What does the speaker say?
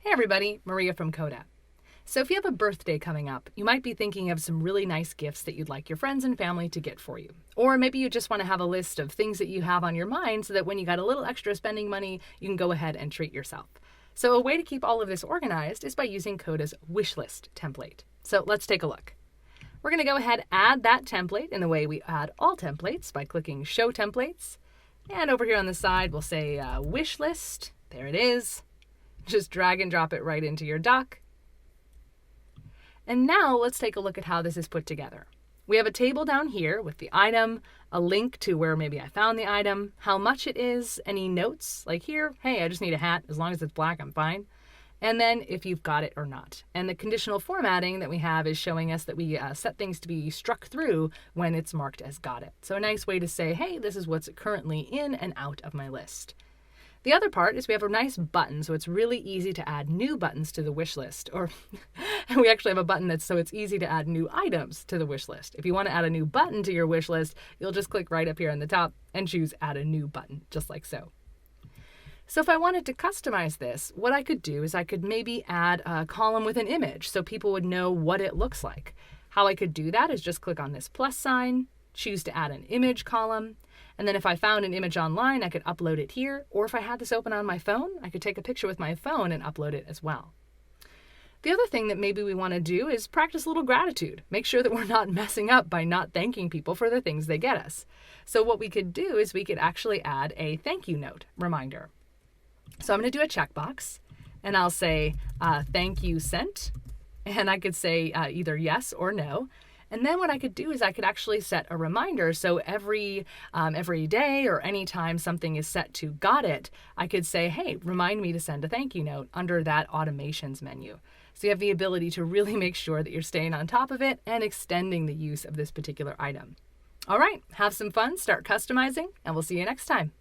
Hey everybody, Maria from Coda. So if you have a birthday coming up, you might be thinking of some really nice gifts that you'd like your friends and family to get for you. Or maybe you just want to have a list of things that you have on your mind so that when you got a little extra spending money, you can go ahead and treat yourself. So a way to keep all of this organized is by using Coda's Wishlist template. So let's take a look. We're going to go ahead and add that template in the way we add all templates by clicking Show Templates. And over here on the side, we'll say Wishlist. There it is. Just drag and drop it right into your doc. And now let's take a look at how this is put together. We have a table down here with the item, a link to where maybe I found the item, how much it is, any notes, like here, hey, I just need a hat. As long as it's black, I'm fine. And then if you've got it or not. And the conditional formatting that we have is showing us that we set things to be struck through when it's marked as got it. So a nice way to say, hey, this is what's currently in and out of my list. The other part is we have a nice button, so it's really easy to add new buttons to the wish list. Or we actually have a button that's so it's easy to add new items to the wish list. If you want to add a new button to your wish list, you'll just click right up here on the top and choose Add a New Button, just like so. So if I wanted to customize this, what I could do is I could maybe add a column with an image so people would know what it looks like. How I could do that is just click on this plus sign, choose to add an image column, and then if I found an image online, I could upload it here, or if I had this open on my phone, I could take a picture with my phone and upload it as well. The other thing that maybe we want to do is practice a little gratitude. Make sure that we're not messing up by not thanking people for the things they get us. So what we could do is we could actually add a thank you note reminder. So I'm going to do a checkbox, and I'll say thank you sent, and I could say either yes or no. And then what I could do is I could actually set a reminder. So every day or anytime something is set to got it, I could say, hey, remind me to send a thank you note under that automations menu. So you have the ability to really make sure that you're staying on top of it and extending the use of this particular item. All right, have some fun, start customizing, and we'll see you next time.